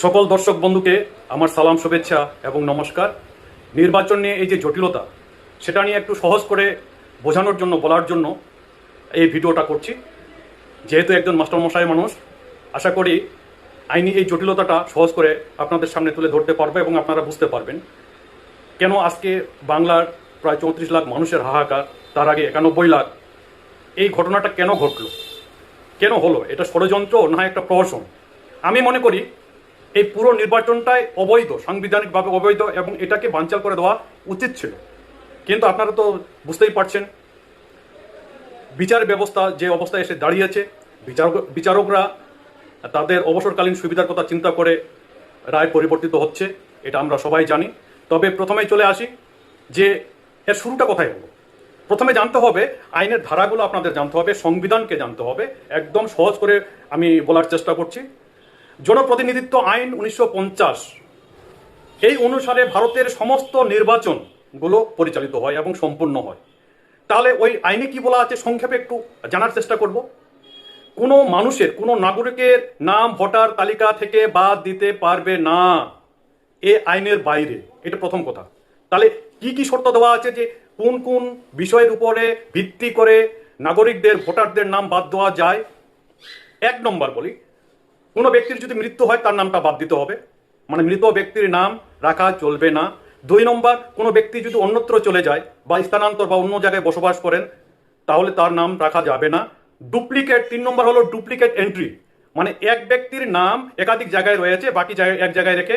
সকল দর্শক বন্ধুকে আমার সালাম, শুভেচ্ছা এবং নমস্কার। নির্বাচন নিয়ে এই যে জটিলতা, সেটা নিয়ে একটু সহজ করে বোঝানোর জন্য, বলার জন্য এই ভিডিওটা করছি। যেহেতু একজন মাস্টারমশাই মানুষ, আশা করি আইনি এই জটিলতাটা সহজ করে আপনাদের সামনে তুলে ধরতে পারবো এবং আপনারা বুঝতে পারবেন কেন আজকে বাংলার প্রায় 34 লাখ মানুষের হাহাকার, তার আগে 91 লাখ, এই ঘটনাটা কেন ঘটলো, কেন হলো, এটা ষড়যন্ত্র না একটা প্রহসন। আমি মনে করি এই পুরো নির্বাচনটাই অবৈধ, সাংবিধানিকভাবে অবৈধ, এবং এটাকে বানচাল করে দেওয়া উচিত ছিল। কিন্তু আপনারা তো বুঝতেই পারছেন বিচার ব্যবস্থা যে অবস্থায় এসে দাঁড়িয়েছে। বিচারকরা তাদের অবসরকালীন সুবিধার কথা চিন্তা করে রায় পরিবর্তিত হচ্ছে, এটা আমরা সবাই জানি। তবে প্রথমেই চলে আসি যে এর শুরুটা কোথায় হলো। প্রথমে জানতে হবে আইনের ধারাগুলো, আপনাদের জানতে হবে, সংবিধানকে জানতে হবে। একদম সহজ করে আমি বলার চেষ্টা করছি। জনপ্রতিনিধিত্ব আইন 1950, এই অনুসারে ভারতের সমস্ত নির্বাচনগুলো পরিচালিত হয় এবং সম্পূর্ণ হয়। তাহলে ওই আইনে কি বলা আছে সংক্ষেপে একটু জানার চেষ্টা করব। কোনো মানুষের, কোনো নাগরিকের নাম ভোটার তালিকা থেকে বাদ দিতে পারবে না এ আইনের বাইরে, এটা প্রথম কথা। তাহলে কি কি শর্ত দেওয়া আছে যে কোন কোন বিষয়ের উপরে ভিত্তি করে নাগরিকদের, ভোটারদের নাম বাদ দেওয়া যায়। 1 নম্বর বলি, কোনো ব্যক্তির যদি মৃত্যু হয় তার নামটা বাদ দিতে হবে, মানে মৃত ব্যক্তির নাম রাখা চলবে না। 2 নম্বর, কোনো ব্যক্তি যদি অন্যত্র চলে যায় বা স্থানান্তর বা অন্য জায়গায় বসবাস করেন তাহলে তার নাম রাখা যাবে না। ডুপ্লিকেট, 3 নম্বর হলো ডুপ্লিকেট এন্ট্রি, মানে এক ব্যক্তির নাম একাধিক জায়গায় রয়েছে, বাকি জায়গায় এক জায়গায় রেখে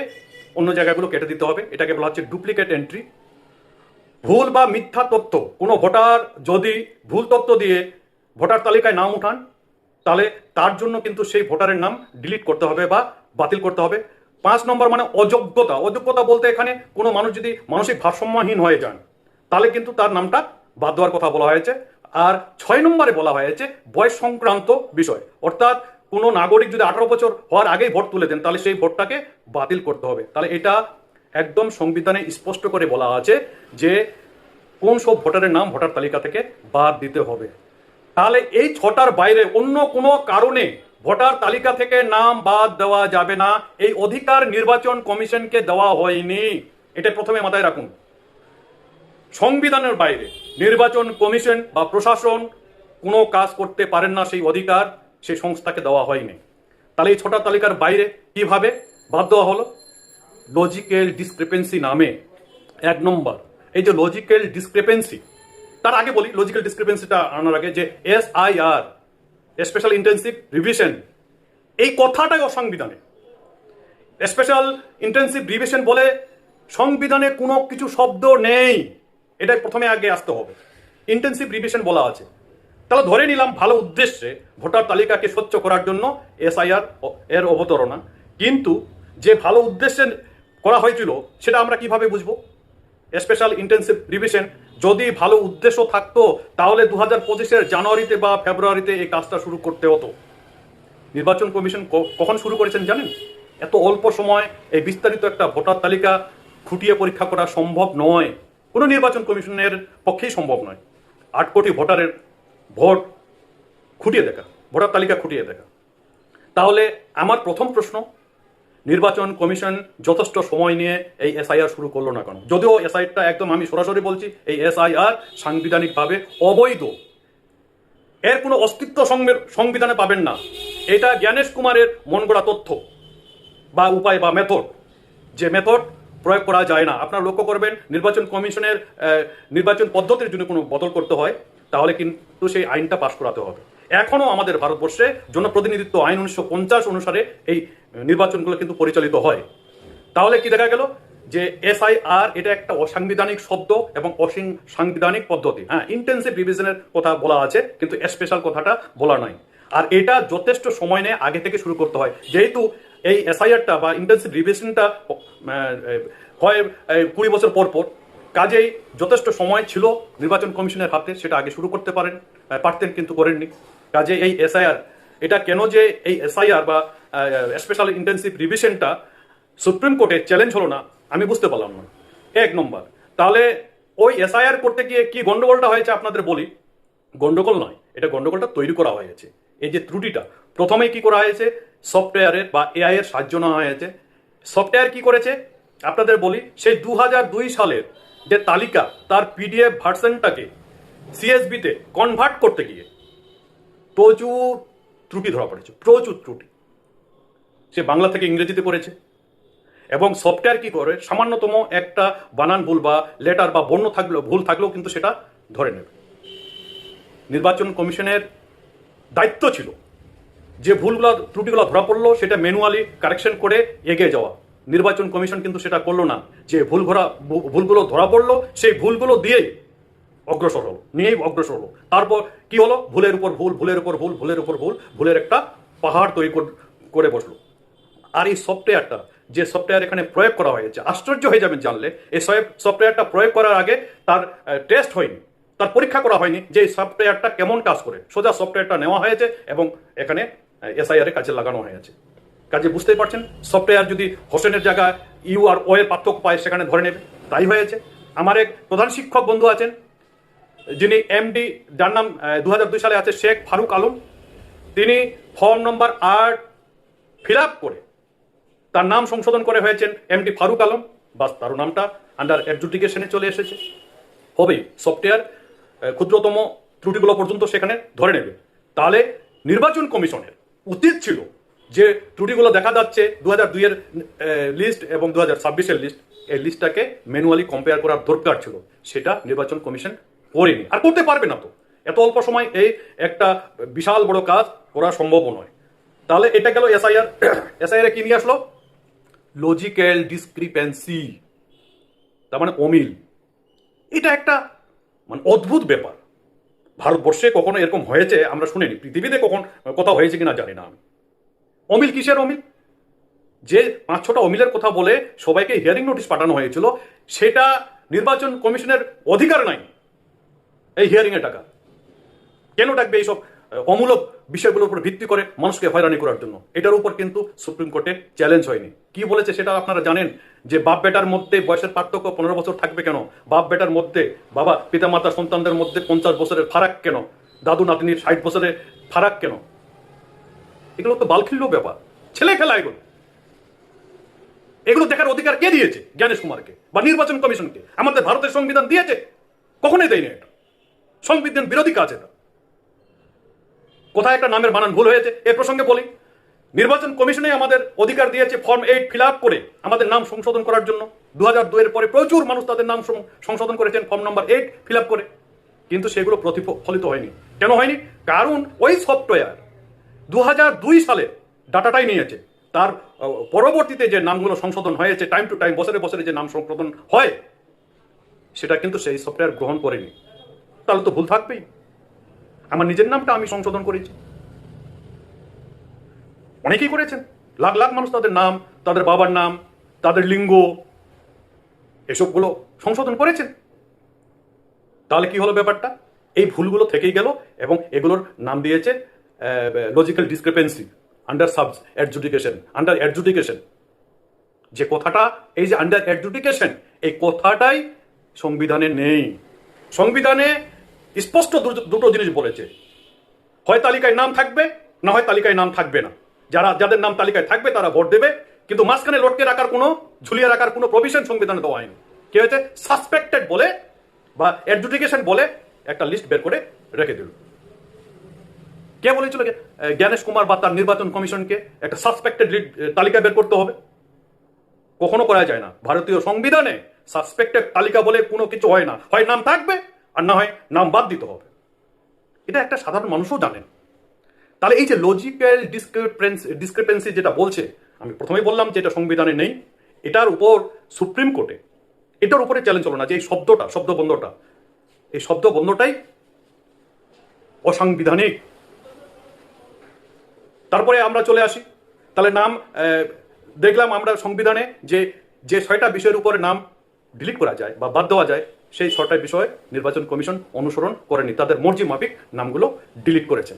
অন্য জায়গাগুলো কেটে দিতে হবে, এটাকে বলা হচ্ছে ডুপ্লিকেট এন্ট্রি। ভুল বা মিথ্যা তথ্য, কোনো ভোটার যদি ভুল তথ্য দিয়ে ভোটার তালিকায় নাম উঠান তাহলে তার জন্য কিন্তু সেই ভোটারের নাম ডিলিট করতে হবে বা বাতিল করতে হবে। 5 নম্বর মানে অযোগ্যতা। অযোগ্যতা বলতে এখানে কোনো মানুষ যদি মানসিক ভারসাম্যহীন হয়ে যান তাহলে কিন্তু তার নামটা বাদ দেওয়ার কথা বলা হয়েছে। আর 6 নম্বরে বলা হয়েছে বয়স সংক্রান্ত বিষয়, অর্থাৎ কোনো নাগরিক যদি 18 বছর হওয়ার আগেই ভোট তুলে দেন তাহলে সেই ভোটটাকে বাতিল করতে হবে। তাহলে এটা একদম সংবিধানে স্পষ্ট করে বলা আছে যে কোন সব ভোটারের নাম ভোটার তালিকা থেকে বাদ দিতে হবে। তাহলে এই 6টার বাইরে অন্য কোনো কারণে ভোটার তালিকা থেকে নাম বাদ দেওয়া যাবে না, এই অধিকার নির্বাচন কমিশনকে দেওয়া হয়নি। এটা প্রথমে মাথায় রাখুন। সংবিধানের বাইরে নির্বাচন কমিশন বা প্রশাসন কোনো কাজ করতে পারেন না, সেই অধিকার সেই সংস্থাকে দেওয়া হয়নি। তাহলে এই 6টা তালিকার বাইরে কিভাবে বাদ দেওয়া হলো? লজিক্যাল ডিসক্রিপেন্সি নামে। 1 নম্বর, এই যে লজিক্যাল ডিসক্রিপেন্সি, তার আগে বলি লজিক্যাল ডিসক্রিপেন্সিটা আনার আগে যে SIR, স্পেশাল ইন্টেন্সিভ রিভিশন, এই কথাটাই অসাংবিধানিক। স্পেশাল ইন্টেন্সিভ রিভিশন বলে সংবিধানে কোনো কিছু শব্দ নেই, এটাই প্রথমে আগে আসতে হবে। ইন্টেন্সিভ রিভিশন বলা আছে, তাহলে ধরে নিলাম ভালো উদ্দেশ্যে ভোটার তালিকাকে স্বচ্ছ করার জন্য SIR এর অবতারণা, কিন্তু যে ভালো উদ্দেশ্যে করা হয়েছিল সেটা আমরা কিভাবে বুঝবো? স্পেশাল ইন্টেন্সিভ রিভিশন যদি ভালো উদ্দেশ্য থাকতো তাহলে 2025-এর জানুয়ারিতে বা ফেব্রুয়ারিতে এই কাজটা শুরু করতে হতো। নির্বাচন কমিশন কখন শুরু করেছেন জানেন? এত অল্প সময় এই বিস্তারিত একটা ভোটার তালিকা খুঁটিয়ে পরীক্ষা করা সম্ভব নয়, কোনো নির্বাচন কমিশনের পক্ষেই সম্ভব নয়। 8 কোটি ভোটারের ভোট খুঁটিয়ে দেখা, ভোটার তালিকা খুঁটিয়ে দেখা। তাহলে আমার প্রথম প্রশ্ন, নির্বাচন কমিশন যথেষ্ট সময় নিয়ে এই SIR শুরু করলো না কেন? যদিও SIRটা একদম, আমি সরাসরি বলছি, এই SIR সাংবিধানিকভাবে অবৈধ, এর কোনো অস্তিত্ব সংবিধানে পাবেন না। এটা জ্ঞানেশ কুমারের মন গড়া তথ্য বা উপায় বা মেথড, যে মেথড প্রয়োগ করা যায় না। আপনারা লক্ষ্য করবেন নির্বাচন কমিশনের নির্বাচন পদ্ধতির জন্য কোনো বদল করতে হয় তাহলে কিন্তু সেই আইনটা পাশ করাতে হবে। এখনো আমাদের ভারতবর্ষে জনপ্রতিনিধিত্ব আইন 1950 অনুসারে এই নির্বাচনগুলো কিন্তু পরিচালিত হয়। তাহলে কি দেখা গেল যে SIR এটা একটা অসাংবিধানিক শব্দ এবং অসাংবিধানিক পদ্ধতি। হ্যাঁ, ইন্টেন্সিভ রিভিশনের কথা বলা আছে কিন্তু স্পেশাল কথাটা বলা নাই। আর এটা যথেষ্ট সময় নিয়ে আগে থেকে শুরু করতে হয়, যেহেতু এই SIRটা বা ইন্টেন্সিভ রিভিশনটা হয় 20 বছর পর পর, কাজেই যথেষ্ট সময় ছিল নির্বাচন কমিশনের হাতে, সেটা আগে শুরু করতে পারতেন কিন্তু করেননি। কাজে এই SIR, এটা কেন যে এই SIR বা স্পেশাল ইন্টেন্সিভ রিভিশনটা সুপ্রিম কোর্টে চ্যালেঞ্জ হলো না আমি বুঝতে পারলাম না। 1 নম্বর, তাহলে ওই SIR করতে গিয়ে কি গন্ডগোলটা হয়েছে আপনাদের বলি। গন্ডগোল নয়, এটা গন্ডগোলটা তৈরি করা হয়েছে। এই যে ত্রুটিটা, প্রথমেই কি করা হয়েছে, সফটওয়্যারের বা AI এর সাহায্য নেওয়া হয়েছে। সফটওয়্যার কি করেছে আপনাদের বলি, সেই 2002 সালের যে তালিকা তার পিডিএফ ভার্সনটাকে সিএসবিতে কনভার্ট করতে গিয়ে প্রচুর ত্রুটি ধরা পড়েছে, প্রচুর ত্রুটি। সে বাংলা থেকে ইংরেজিতে করেছে এবং সফটওয়্যার কি করে সামান্যতম একটা বানান ভুল বা লেটার বা বর্ণ থাকলেও ভুল থাকলেও কিন্তু সেটা ধরে নেবে। নির্বাচন কমিশনের দায়িত্ব ছিল যে ভুলগুলো ত্রুটিগুলো ধরা পড়লো সেটা ম্যানুয়ালি কারেকশন করে এগিয়ে যাওয়া। নির্বাচন কমিশন কিন্তু সেটা করলো না। যে ভুলগুলো ধরা পড়লো সেই ভুলগুলো দিয়েই অগ্রসর হলো, নিয়েই অগ্রসর হলো। তারপর কি হলো, ভুলের উপর ভুল, ভুলের উপর ভুল, ভুলের উপর ভুল, ভুলের একটা পাহাড় তৈরি করে বসলো। আর এই সফটওয়্যারটা, যে সফটওয়্যার এখানে প্রয়োগ করা হয়েছে, আশ্চর্য হয়ে যাবেন জানলে এই সফটওয়্যারটা প্রয়োগ করার আগে তার টেস্ট হয়নি, তার পরীক্ষা করা হয়নি যে এই সফটওয়্যারটা কেমন কাজ করে। সোজা সফটওয়্যারটা নেওয়া হয়েছে এবং এখানে এসআইআর এর কাজে লাগানো হয়েছে। কাজে বুঝতেই পারছেন, সফটওয়্যার যদি হোসেনের জায়গায় ইউ আর ও এর পার্থক্য পায় সেখানে ধরে নেবে, তাই হয়েছে। আমার এক প্রধান শিক্ষক বন্ধু আছেন যিনি এমডি, যার নাম 2002 সালে আছে শেখ ফারুক আলম। তিনি ফর্ম নম্বর 8 ফিল আপ করে তার নাম সংশোধন করে হয়েছেন এমডি ফারুক আলম। বাস, তার নামটা আন্ডার অ্যাডজুডিকেশনে চলে এসেছে। হবেই, সফটওয়্যার ক্ষুদ্রতম ত্রুটিগুলো পর্যন্ত সেখানে ধরে নেবে। তাহলে নির্বাচন কমিশনের উচিত ছিল যে ত্রুটিগুলো দেখা যাচ্ছে 2002 এর লিস্ট এবং 2026-এর লিস্ট, এই লিস্টটাকে ম্যানুয়ালি কম্পেয়ার করার দরকার ছিল। সেটা নির্বাচন কমিশন করেনি, আর করতে পারবে না। তো এত অল্প সময় এই একটা বিশাল বড় কাজ করা সম্ভব নয়। তাহলে এটা গেল এসআইআর। এসআইআর কি নিয়ে আসলো? লজিক্যাল ডিসক্রিপেন্সি, তার মানে অমিল। এটা একটা মানে অদ্ভুত ব্যাপার। ভারতবর্ষে কখনো এরকম হয়েছে আমরা শুনিনি, পৃথিবীতে কখন কোথাও হয়েছে কিনা জানি না আমি। অমিল কিসের অমিল? যে 5-6টা অমিলের কথা বলে সবাইকে হিয়ারিং নোটিশ পাঠানো হয়েছিল, সেটা নির্বাচন কমিশনের অধিকার নাই এই হিয়ারিং এ টাকা। কেন ডাকবে এইসব অমূলক বিষয়গুলোর উপর ভিত্তি করে মানুষকে হয়রানি করার জন্য? এটার উপর কিন্তু সুপ্রিম কোর্টে চ্যালেঞ্জ হয়নি। কি বলেছে সেটা আপনারা জানেন, যে বাপ বেটার মধ্যে বয়সের পার্থক্য 15 বছর থাকবে কেন? বাপ বেটার মধ্যে, বাবা পিতামাতা সন্তানদের মধ্যে 50 বছরের ফারাক কেন? দাদু নাতনির 60 বছরের ফারাক কেন? এগুলো তো বালখিল্য ব্যাপার, ছেলে খেলা। এগুলো দেখার অধিকার কে দিয়েছে? জ্ঞানেশ কুমারকে বা নির্বাচন কমিশনকে? আমাদের ভারতের সংবিধান দিয়েছে? কখনোই দেয়নি। এটা সংবিধান বিরোধী কাজ। এটা কোথায় একটা নামের বানান ভুল হয়েছে এ প্রসঙ্গে বলি, নির্বাচন কমিশনে আমাদের অধিকার দিয়েছে ফর্ম 8 ফিল আপ করে আমাদের নাম সংশোধন করার জন্য। 2002 এর পরে প্রচুর মানুষ তাদের নাম সংশোধন করেছেন ফর্ম নাম্বার 8 ফিল আপ করে, কিন্তু সেগুলো প্রতিফলিত হয়নি। কেন হয়নি? কারণ ওই সফটওয়্যার 2002 সালে ডাটাটাই নিয়েছে, তার পরবর্তীতে যে নামগুলো সংশোধন হয়েছে টাইম টু টাইম, বছরে বছরে যে নাম সংশোধন হয়, সেটা কিন্তু সেই সফটওয়্যার গ্রহণ করেনি। তাহলে তো ভুল থাকবেই। আমার নিজের নামটা আমি সংশোধন করেছি, অনেকেই করেছেন, লাখ লাখ মানুষ তাদের নাম, তাদের বাবার নাম, তাদের লিঙ্গ, এসবগুলো সংশোধন করেছেন। তাহলে কি হলো ব্যাপারটা? এই ভুলগুলো থেকেই গেল এবং এগুলোর নাম দিয়েছে logical discrepancy under under adjudication. যে কথাটা, এই যে আন্ডার অ্যাডজুডিকেশন, এই কথাটাই সংবিধানে নেই। সংবিধানে স্পষ্ট দুটো জিনিস বলেছে, হয় তালিকায় নাম থাকবে, না হয় তালিকায় নাম থাকবে না। যাদের নাম তালিকায় থাকবে তারা ভোট দেবে, কিন্তু মাঝখানে লটকে রাখার কোনো, ঝুলিয়ে রাখার কোনো প্রভিশন সংবিধানে দেওয়া হয়নি। কি হয়েছে? সাসপেক্টেড বলে বা অ্যাডজুডিকেশন বলে একটা লিস্ট বের করে রেখে দিল। কে বলেছিল জ্ঞানেশ কুমার বা তার নির্বাচন কমিশনকে একটা সাসপেক্টেড তালিকা বের করতে হবে? কখনো করা যায় না। ভারতীয় সংবিধানে সাসপেক্টেড তালিকা বলে কোনো কিছু হয় না। হয় নাম থাকবে আর না হয় নাম বাদ দিতে হবে। এটা একটা সাধারণ মানুষও জানেন। তাহলে এই যে লজিক্যাল ডিসক্রিপেন্সি যেটা বলছে, আমি প্রথমেই বললাম যে এটা সংবিধানে নেই। এটার উপর সুপ্রিম কোর্টে এটার উপরে চ্যালেঞ্জ হলো না যে এই শব্দবন্ধটা, এই শব্দবন্ধটাই অসাংবিধানিক। তারপরে আমরা চলে আসি, তাহলে নাম দেখলাম আমরা সংবিধানে যে 6টা বিষয়ের উপরে নাম ডিলিট করা যায় বা বাদ দেওয়া যায়, সেই 6টা বিষয় নির্বাচন কমিশন অনুসরণ করেনি, তাদের মর্জি মাফিক নামগুলো ডিলিট করেছেন।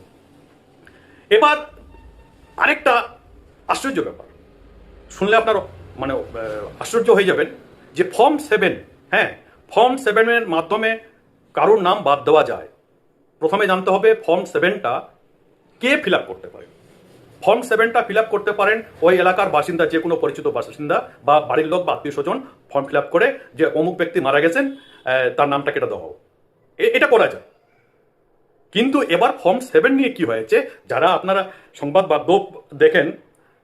এবার আরেকটা আশ্চর্য ব্যাপার শুনলে আপনার মানে আশ্চর্য হয়ে যাবেন, যে ফর্ম 7, হ্যাঁ, ফর্ম 7-এর মাধ্যমে কারোর নাম বাদ দেওয়া যায়। প্রথমে জানতে হবে ফর্ম 7টা কে ফিল আপ করতে পারে। ফর্ম 7টা ফিল আপ করতে পারেন ওই এলাকার বাসিন্দা, যে কোনো পরিচিত বাসিন্দা বা বাড়ির লোক বা আত্মীয় স্বজন ফর্ম ফিল আপ করে যে অমুক ব্যক্তি মারা গেছেন, তার নামটা কেটে দেওয়া হোক, এটা করা যায়। কিন্তু এবার ফর্ম 7 নিয়ে কি হয়েছে, যারা আপনারা সংবাদ মাধ্যম দেখেন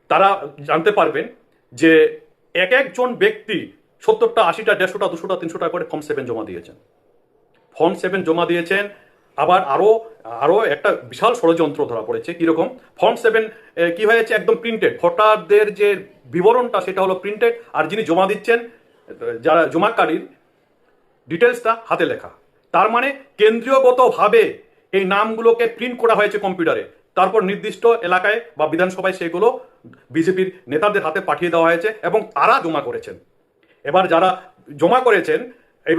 তারা জানতে পারবেন যে এক একজন ব্যক্তি 70টা 80টা 150টা 200টা 300টা করে ফর্ম 7 জমা দিয়েছেন। ফর্ম 7 জমা দিয়েছেন। আবার আরো একটা বিশাল ষড়যন্ত্র ধরা পড়েছে। কিরকম? ফর্ম 7 কি হয়েছে, একদম প্রিন্টেড, ভোটারদের যে বিবরণটা সেটা হলো প্রিন্টেড, আর যিনি জমা দিচ্ছেন, যারা জমাকারীর ডিটেলসটা হাতে লেখা। তার মানে কেন্দ্রীয়গতভাবে এই নামগুলোকে প্রিন্ট করা হয়েছে কম্পিউটারে, তারপর নির্দিষ্ট এলাকায় বা বিধানসভায় সেগুলো বিজেপির নেতাদের হাতে পাঠিয়ে দেওয়া হয়েছে এবং তারা জমা করেছেন। এবার যারা জমা করেছেন, এই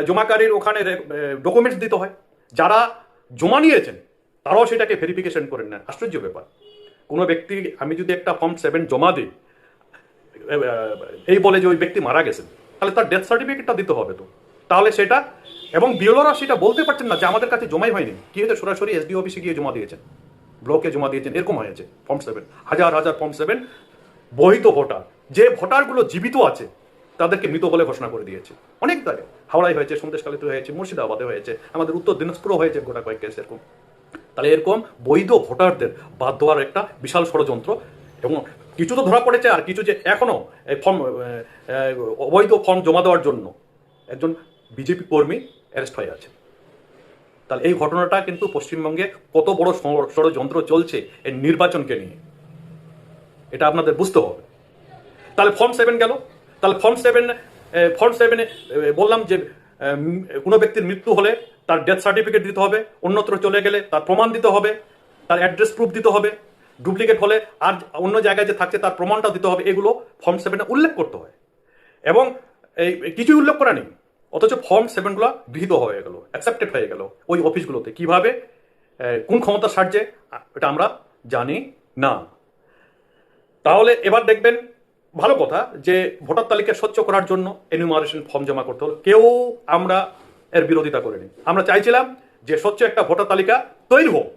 জমাকারীর ওখানে ডকুমেন্টস দিতে হয়। যারা জমা নিয়েছেন তারাও সেটাকে ভেরিফিকেশন করে নেন। আশ্চর্য ব্যাপার। কোনো ব্যক্তি, আমি যদি একটা ফর্ম 7 জমা দিই, এই বলে যে ওই ব্যক্তি মারা গেছেন, তাহলে তার ডেথ সার্টিফিকেটটা দিতে হবে তো। তাহলে সেটা, এবং বিএলওরা সেটা বলতে পারছেন না যে আমাদের কাছে জমাই হয়নি, কি হয়েছে, সরাসরি এসডি অফিসে গিয়ে জমা দিয়েছেন, ব্লকে জমা দিয়েছেন, এরকম হয়েছে। ফর্ম 7 হাজার হাজার ফর্ম 7 বহিত ভোটার, যে ভোটারগুলো জীবিত আছে তাদেরকে মৃত বলে ঘোষণা করে দিয়েছে। অনেক জায়গায়, হাওড়ায় হয়েছে, সন্দেশখালীতে হয়েছে, মুর্শিদাবাদে হয়েছে, আমাদের উত্তর দিনাজপুরও হয়েছে গোটা কয়েক কেস এরকম। তাহলে এরকম বৈধ ভোটারদের বাদ দেওয়ার একটা বিশাল ষড়যন্ত্র, এবং কিছু তো ধরা পড়েছে, আর কিছু যে এখনো ফর্ম অবৈধ ফর্ম জমা দেওয়ার জন্য একজন বিজেপি কর্মী অ্যারেস্ট হয়ে আছে। তাহলে এই ঘটনাটা কিন্তু পশ্চিমবঙ্গে কত বড় ষড়যন্ত্র চলছে এই নির্বাচনকে নিয়ে, এটা আপনাদের বুঝতে হবে। তাহলে ফর্ম 7 গেল। তাহলে ফর্ম 7 বললাম যে কোনো ব্যক্তির মৃত্যু হলে তার ডেথ সার্টিফিকেট দিতে হবে, অন্যত্র চলে গেলে তার প্রমাণ দিতে হবে, তার অ্যাড্রেস প্রুফ দিতে হবে, ডুপ্লিকেট হলে আর অন্য জায়গায় যে থাকছে তার প্রমাণটা দিতে হবে। এগুলো ফর্ম 7 উল্লেখ করতে হয়, এবং এই কিছুই উল্লেখ করা নেই। অথচ ফর্ম 7 গৃহীত হয়ে গেল, অ্যাকসেপ্টেড হয়ে গেল ওই অফিসগুলোতে। কিভাবে, কোন ক্ষমতার সাহায্যে, এটা আমরা জানি না। তাহলে এবার দেখবেন, ভালো কথা যে ভোটার তালিকা স্বচ্ছ করার জন্য এনুমারেশন ফর্ম জমা করতে হলো। কেউ আমরা এর বিরোধিতা করিনি। আমরা চাইছিলাম যে স্বচ্ছ একটা ভোটার তালিকা তৈরি হোক,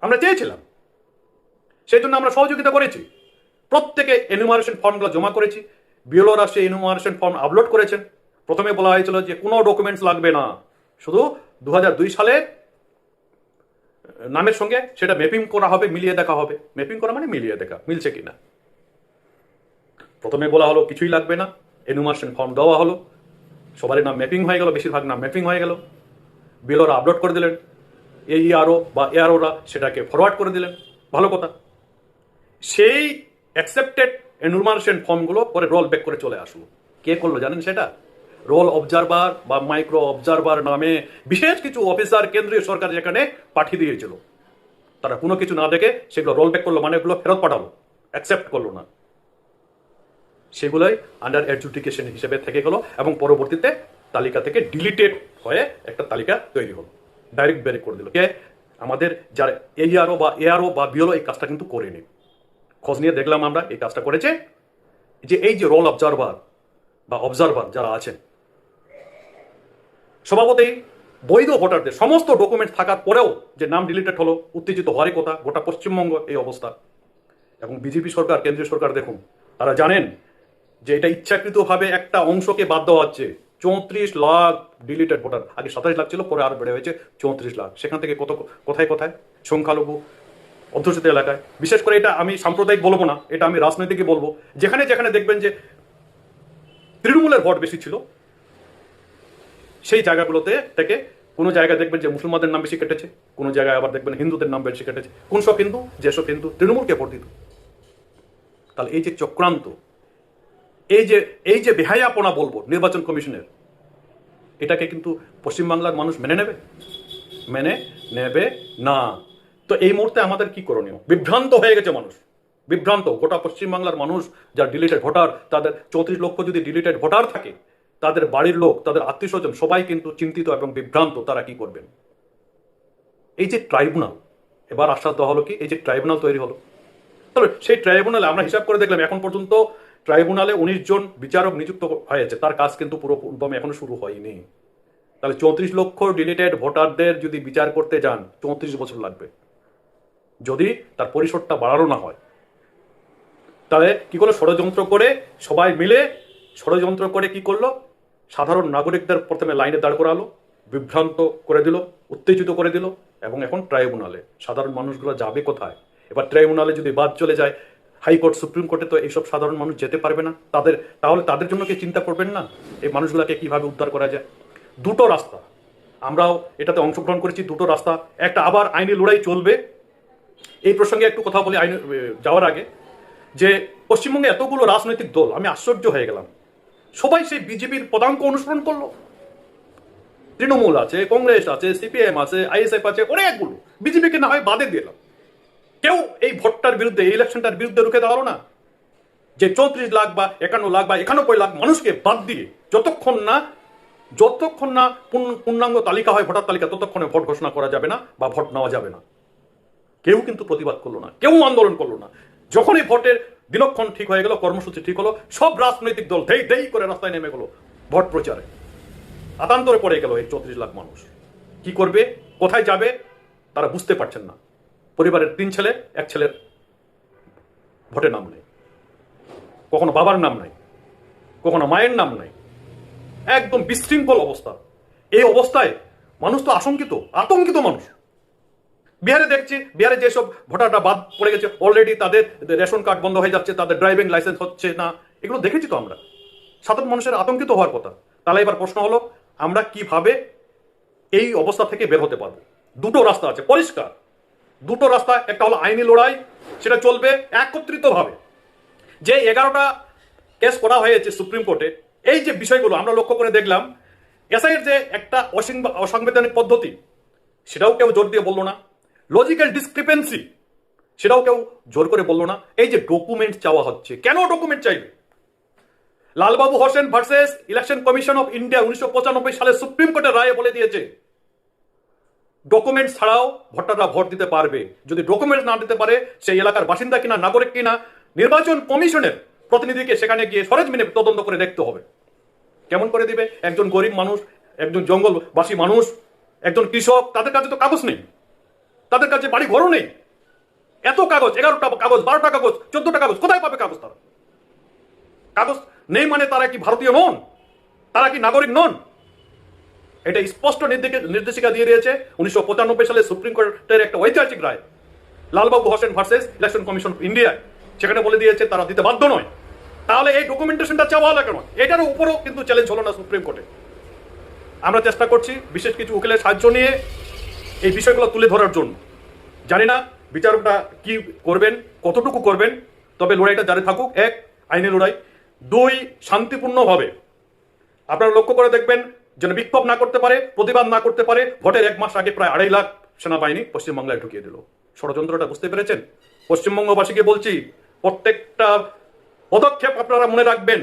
আমরা চেয়েছিলাম, সেই জন্য আমরা সহযোগিতা করেছি। প্রত্যেকে এনুমারেশন ফর্মগুলো জমা করেছি। বিএলওরা সেই এনুমারেশন ফর্ম আপলোড করেছেন। প্রথমে বলা হয়েছিল যে কোনো ডকুমেন্টস লাগবে না, শুধু 2002 সালে নামের সঙ্গে সেটা ম্যাপিং করা হবে, মিলিয়ে দেখা হবে। ম্যাপিং করা মানে মিলিয়ে দেখা, মিলছে কিনা। প্রথমে বলা হলো কিছুই লাগবে না, এনুমারেশন ফর্ম দেওয়া হলো, সবারই নাম ম্যাপিং হয়ে গেল, বেশিরভাগ নাম ম্যাপিং হয়ে গেল। বিএলওরা আপলোড করে দিলেন, এইআরও বা এআরওরা সেটাকে ফরওয়ার্ড করে দিলেন। ভালো কথা। সেই অ্যাকসেপ্টেড এনুমারেশন ফর্মগুলো পরে রোল ব্যাক করে চলে আসলো। কে করলো জানেন সেটা? রোল অবজারভার বা মাইক্রো অবজারভার নামে বিশেষ কিছু অফিসার কেন্দ্রীয় সরকার যেখানে পাঠিয়ে দিয়েছিল, তারা কোনো কিছু না দেখে সেগুলো রোল ব্যাক করলো, মানে ওগুলো ফেরত পাঠালো, অ্যাকসেপ্ট করলো না। সেগুলোই আন্ডার অ্যাডজুডিকেশন হিসেবে থেকে গেল, এবং পরবর্তীতে তালিকা থেকে ডিলিটেড হয়ে একটা তালিকা তৈরি হলো, ডাইরেক্ট ব্যারেক করে দিল। কে? আমাদের যারা এইআরও বা এআরও বা বিএলও এই কাজটা কিন্তু করেনি। খোঁজ নিয়ে দেখলাম আমরা, এই কাজটা করেছে যে এই যে রোল অবজারভার বা অবজারভার যারা আছেন, স্বভাবতেই বৈধ ভোটারদের সমস্ত ডকুমেন্ট থাকার পরেও যে নাম ডিলিটেড হলো, উত্তেজিত হওয়ারই কথা। গোটা পশ্চিমবঙ্গ এই অবস্থা। এবং বিজেপি সরকার, কেন্দ্রীয় সরকার দেখুন, তারা জানেন যে এটা ইচ্ছাকৃতভাবে একটা অংশকে বাদ দেওয়া হচ্ছে। 34 লাখ ডিলিটেড ভোটার, আগে 27 লাখ ছিল, পরে আরো বেড়ে হয়েছে 34 লাখ। সেখান থেকে কোথায় কোথায় সংখ্যালঘু অধ্যুষিত এলাকায়, বিশেষ করে, এটা আমি সাম্প্রদায়িক বলবো না, এটা আমি রাজনৈতিকই বলবো, যেখানে যেখানে দেখবেন যে তৃণমূলের ভোট বেশি ছিল, সেই জায়গাগুলোতে থেকে কোনো জায়গায় দেখবেন যে মুসলমানদের নাম বেশি কেটেছে, কোনো জায়গায় আবার দেখবেন হিন্দুদের নাম বেশি কেটেছে। কোন সব হিন্দু? যেসব হিন্দু তৃণমূলকে ভোট দিত। তাহলে এই যে চক্রান্ত, এই যে বেহায়াপনা বলবো নির্বাচন কমিশনের, এটাকে কিন্তু পশ্চিমবাংলার মানুষ মেনে নেবে না। তো এই মুহূর্তে আমাদের কি করণীয়? বিভ্রান্ত হয়ে গেছে মানুষ, বিভ্রান্ত গোটা পশ্চিমবাংলার মানুষ। যার ডিলিটেড ভোটার, তাদের 34 লক্ষ যদি ডিলিটেড ভোটার থাকে, তাদের বাড়ির লোক, তাদের আত্মীয় স্বজন সবাই কিন্তু চিন্তিত এবং বিভ্রান্ত, তারা কি করবেন। এই যে ট্রাইব্যুনাল, এবার আশ্বাস দেওয়া হলো কি, এই যে ট্রাইব্যুনাল তৈরি হলো, তাহলে সেই ট্রাইব্যুনালে আমরা হিসাব করে দেখলাম এখন পর্যন্ত ট্রাইব্যুনালে 19 জন বিচারক নিযুক্ত হয়েছে, তার কাজ কিন্তু পুরো দমে এখনো শুরু হয়নি। তাহলে 34 লক্ষ ডিলিটেড ভোটারদের যদি বিচার করতে যান, 34 বছর লাগবে। যদি তার পরিসরটা বাড়ানো না হয়। তাহলে কি করলো, ষড়যন্ত্র করে সবাই মিলে ষড়যন্ত্র করে কি করলো, সাধারণ নাগরিকদের প্রথমে লাইনে দাঁড় করালো, বিভ্রান্ত করে দিল, উত্তেজিত করে দিল, এবং এখন ট্রাইব্যুনালে সাধারণ মানুষগুলো যাবে কোথায়? এবার ট্রাইব্যুনালে যদি বাদ চলে যায়, হাইকোর্ট সুপ্রিম কোর্টে, তো এইসব সাধারণ মানুষ যেতে পারবে না। তাহলে তাদের জন্য কি চিন্তা করবেন না এই মানুষগুলোকে কিভাবে উদ্ধার করা যায়? দুটো রাস্তা, আমরাও এটাতে অংশগ্রহণ করেছি, দুটো রাস্তা। একটা আবার আইনি লড়াই চলবে। এই প্রসঙ্গে একটু কথা বলি আইন যাওয়ার আগে, যে পশ্চিমবঙ্গে এতগুলো রাজনৈতিক দল, আমি আশ্চর্য হয়ে গেলাম, সবাই সেই বিজেপির পদাঙ্ক অনুসরণ করলো। তৃণমূল আছে, কংগ্রেস আছে, সিপিএম আছে, আইএসএফ আছে, অনেকগুলো। বিজেপিকে না হয় বাদে দিলাম, কেউ এই ভোটটার বিরুদ্ধে, এই ইলেকশনটার বিরুদ্ধে রুখে দাঁড়ালো না। যে 34 লাখ বা 51 লাখ বা 91 লাখ মানুষকে বাদ দিয়ে যতক্ষণ না পূর্ণাঙ্গ তালিকা হয়, ভোটার তালিকা, ততক্ষণে ভোট ঘোষণা করা যাবে না বা ভোট নেওয়া যাবে না। কেউ কিন্তু প্রতিবাদ করলো না, কেউ আন্দোলন করলো না। যখনই ভোটের দিনক্ষণ ঠিক হয়ে গেল, কর্মসূচি ঠিক হলো, সব রাজনৈতিক দল ধেই ধেই করে রাস্তায় নেমে গেল ভোট প্রচারে। আতান্তরে পড়ে গেল এই 34 লাখ মানুষ। কি করবে, কোথায় যাবে তারা বুঝতে পারছেন না। পরিবারের 3 ছেলে, এক ছেলের ভোটে নাম নেই, কখনো বাবার নাম নাই, কখনো মায়ের নাম নাই, একদম বিশৃঙ্খল অবস্থা। এই অবস্থায় মানুষ তো আতঙ্কিত মানুষ। বিহারে দেখছি, বিহারে যেসব ভোটাররা বাদ পড়ে গেছে, অলরেডি তাদের রেশন কার্ড বন্ধ হয়ে যাচ্ছে, তাদের ড্রাইভিং লাইসেন্স হচ্ছে না, এগুলো দেখেছি তো আমরা। সাধারণ মানুষের আতঙ্কিত হওয়ার কথা। তাহলে এবার প্রশ্ন হলো, আমরা কিভাবে এই অবস্থা থেকে বের হতে পারবো? দুটো রাস্তা আছে, পরিষ্কার দুটো রাস্তা। একটা হলো আইনি লড়াই, সেটা চলবে একত্রিতভাবে। যে 11টা কেস করা হয়েছে সুপ্রিম কোর্টে, এই যে বিষয়গুলো আমরা লক্ষ্য করে দেখলাম, এসআইয়ের যে একটা অসাংবিধানিক পদ্ধতি, সেটাও কেউ জোর দিয়ে বললো না। লজিক্যাল ডিসক্রিপেন্সি, সেটাও কেউ জোর করে বললো না। এই যে ডকুমেন্ট চাওয়া হচ্ছে, কেন ডকুমেন্ট চাইবে? Lalbabu Hossain versus election commission of India 1995 সালে সুপ্রিম কোর্টের রায়ে বলে দিয়েছে, ডকুমেন্ট ছাড়াও ভোটাররা ভোট দিতে পারবে। যদি ডকুমেন্ট না দিতে পারে, সেই এলাকার বাসিন্দা কিনা, নাগরিক কিনা, নির্বাচন কমিশনের প্রতিনিধিকে সেখানে গিয়ে সরেজমিনে তদন্ত করে দেখতে হবে। কেমন করে দিবে? একজন গরিব মানুষ, একজন জঙ্গলবাসী মানুষ, একজন কৃষক, তাদের কাছে তো কাগজ নেই, তাদের কাছে বাড়ি ঘরও নেই। এত কাগজ, 11টা কাগজ, 12টা কাগজ, 14টা কাগজ, কোথায় পাবে কাগজ? তারা কাগজ নেই মানে তারা কি ভারতীয় নন? তারা কি নাগরিক নন? এটা স্পষ্ট নির্দেশিকা দিয়ে দিয়েছে 1995 সালে সুপ্রিম কোর্টের একটা ঐতিহাসিক রায়, Lalbabu Hossain versus election commission of India. সেখানে বলে দিয়েছে তারা দিতে বাধ্য নয়। তাহলে এই ডকুমেন্টেশনটা চাওয়া হলো কেন? এটার উপরও কিন্তু চ্যালেঞ্জ হলো না সুপ্রিম কোর্টে। আমরা চেষ্টা করছি বিশেষ কিছু উকিলের সাহায্য নিয়ে এই বিষয়গুলো তুলে ধরার জন্য। জানি না বিচারকটা কি করবেন, কতটুকু করবেন, তবে লড়াইটা জারি থাকুক। 1, আইনি লড়াই। 2, শান্তিপূর্ণভাবে। আপনারা লক্ষ্য করে দেখবেন, যেন বিক্ষোভ না করতে পারে, প্রতিবাদ না করতে পারে। ভোটের 1 মাস আগে প্রায় 2.5 লাখ সেনাবাহিনী পশ্চিমবাংলায় ঢুকিয়ে দিল। ষড়যন্ত্রটা বুঝতে পেরেছেন? পশ্চিমবঙ্গবাসীকে বলছি, প্রত্যেকটা পদক্ষেপ আপনারা মনে রাখবেন।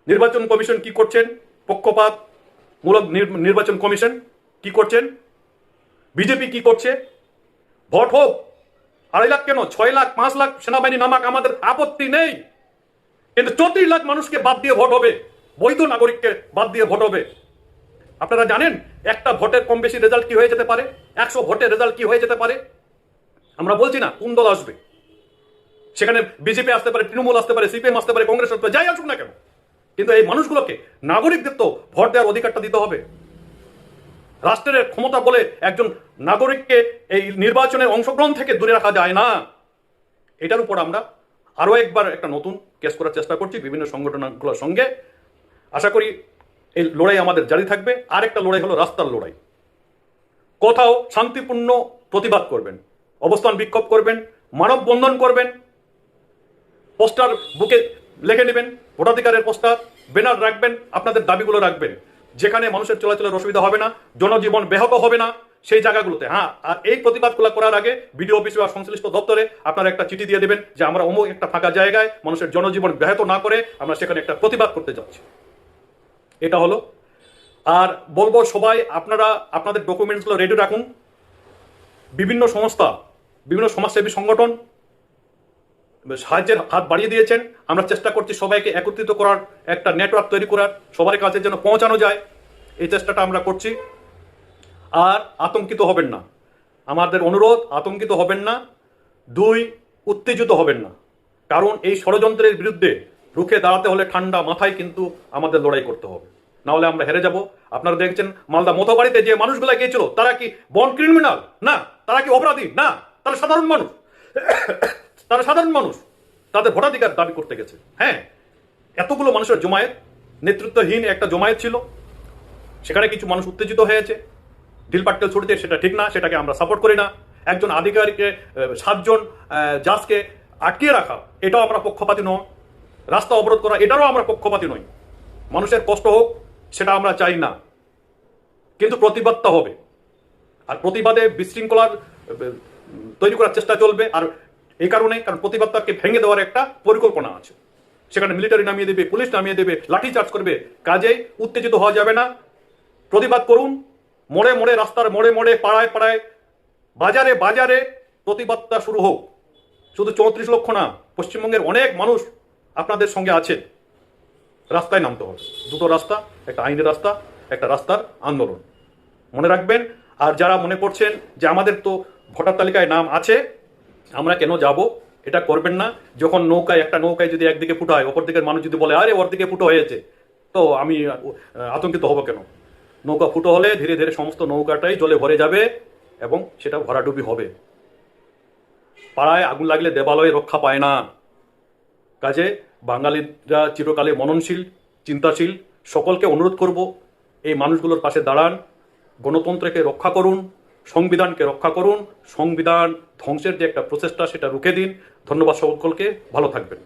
নির্বাচন কমিশন কি করছেন? পক্ষপাতমূলক নির্বাচন কমিশন কি করছেন? বিজেপি কি করছে? ভোট হোক 2.5 লাখ কেন, 6 লাখ, 5 লাখ সেনাবাহিনী নামাক, আমাদের আপত্তি নেই। কিন্তু 34 লাখ মানুষকে বাদ দিয়ে ভোট হবে, বৈধ নাগরিককে বাদ দিয়ে ভোট হবে। আপনারা জানেন একটা ভোটের কম বেশি রেজাল্ট কি হয়ে যেতে পারে? 100 ভোটের রেজাল্ট কি হয়ে যেতে পারে? আমরা বলছি না কোন দল আসবে, সেখানে বিজেপি আসতে পারে, তৃণমূল আসতে পারে, সিপিএম আসতে পারে, কংগ্রেস আসতে পারে, যাই আসুক না কেন, কিন্তু এই মানুষগুলোকে, নাগরিকদের তো ভোট দেওয়ার অধিকারটা দিতে হবে। রাষ্ট্রের ক্ষমতা বলে একজন নাগরিককে এই নির্বাচনের অংশগ্রহণ থেকে দূরে রাখা যায় না। এটার উপর আমরা আরো একবার একটা নতুন কেস করার চেষ্টা করছি বিভিন্ন সংগঠনগুলোর সঙ্গে। আশা করি এই লড়াই আমাদের জারি থাকবে। আর একটা লড়াই হলো রাস্তার লড়াই। কোথাও শান্তিপূর্ণ প্রতিবাদ করবেন, অবস্থান বিক্ষোভ করবেন, মানববন্ধন করবেন, পোস্টার বুকে লিখে নেবেন, ভোটাধিকারের পোস্টার, ব্যানার রাখবেন, আপনাদের দাবিগুলো রাখবেন। যেখানে মানুষের চলাচলের অসুবিধা হবে না, জনজীবন ব্যাহত হবে না, সেই জায়গাগুলোতে। হ্যাঁ, আর এই প্রতিবাদগুলো করার আগে বিডিও অফিসে বা সংশ্লিষ্ট দপ্তরে আপনারা একটা চিঠি দিয়ে দেবেন যে আমরা অমুক একটা ফাঁকা জায়গায় মানুষের জনজীবন ব্যাহত না করে আমরা সেখানে একটা প্রতিবাদ করতে যাচ্ছি। এটা হলো। আর বলবো সবাই আপনারা আপনাদের ডকুমেন্টসগুলো রেডি রাখুন। বিভিন্ন সংস্থা, বিভিন্ন সমাজসেবী সংগঠন সাহায্যের হাত বাড়িয়ে দিয়েছেন। আমরা চেষ্টা করছি সবাইকে একত্রিত করার, একটা নেটওয়ার্ক তৈরি করার, সবার কাছে যেন পৌঁছানো যায়, এই চেষ্টাটা আমরা করছি। আর আতঙ্কিত হবেন না। আমাদের অনুরোধ, আতঙ্কিত হবেন না। 2, উত্তেজিত হবেন না। কারণ এই ষড়যন্ত্রের বিরুদ্ধে রুখে দাঁড়াতে হলে ঠান্ডা মাথায় কিন্তু আমাদের লড়াই করতে হবে, না হলে আমরা হেরে যাব। আপনারা দেখছেন মালদা মতবাড়িতে যে মানুষগুলা গিয়েছিল, তারা কি বন ক্রিমিনাল? না। তারা কি অপরাধী? না। তারা সাধারণ মানুষ। তারা সাধারণ মানুষ, তাদের ভোটাধিকার দাবি করতে গেছে। হ্যাঁ, এতগুলো মানুষের জমায়েত, নেতৃত্বহীন একটা জমায়েত ছিল, সেখানে কিছু মানুষ উত্তেজিত হয়েছে, ঢিলপাট্টেল ছুটছে, সেটা ঠিক না, সেটাকে আমরা সাপোর্ট করি না। একজন আধিকারিককে 7 জন জাজকে আটকিয়ে রাখা, এটাও আমরা পক্ষপাতী নয়। রাস্তা অবরোধ করা, এটারও আমরা পক্ষপাতী নই। মানুষের কষ্ট হোক, সেটা আমরা চাই না, কিন্তু প্রতিবাদটা হবে। আর প্রতিবাদে বিশৃঙ্খলার তৈরি করার চেষ্টা চলবে। আর এই কারণে, কারণ প্রতিবাদটাকে ভেঙে দেওয়ার একটা পরিকল্পনা আছে। সেখানে মিলিটারি নামিয়ে দেবে, পুলিশ নামিয়ে দেবে, লাঠি চার্জ করবে। কাজেই উত্তেজিত হওয়া যাবে না। প্রতিবাদ করুন, মোড়ে মোড়ে, রাস্তার মোড়ে মোড়ে, পাড়ায় পাড়ায়, বাজারে বাজারে প্রতিবাদটা শুরু হোক। শুধু 34 লক্ষ না, পশ্চিমবঙ্গের অনেক মানুষ আপনাদের সঙ্গে আছে। রাস্তায় নামতে হবে। দুটো রাস্তা, একটা আইনের রাস্তা, একটা রাস্তার আন্দোলন, মনে রাখবেন। আর যারা মনে করছেন যে আমাদের তো ভোটার তালিকায় নাম আছে, আমরা কেন যাব, এটা করবেন না। যখন একটা নৌকায় যদি একদিকে ফুটো হয়, অপর দিকের মানুষ যদি বলে আরে ওর দিকে ফুটো হয়েছে, তো আমি আতঙ্কিত হব কেন? নৌকা ফুটো হলে ধীরে ধীরে সমস্ত নৌকাটাই জলে ভরে যাবে এবং সেটা ভরাডুবি হবে। পাড়ায় আগুন লাগলে দেবালয়ে রক্ষা পায় না। কাজে বাঙালিরা চিরকালে মননশীল, চিন্তাশীল। সকলকে অনুরোধ করব, এই মানুষগুলোর পাশে দাঁড়ান, গণতন্ত্রকে রক্ষা করুন, সংবিধানকে রক্ষা করুন। সংবিধান ধ্বংসের যে একটা প্রচেষ্টা, সেটা রুখে দিন। ধন্যবাদ সকলকে, ভালো থাকবেন।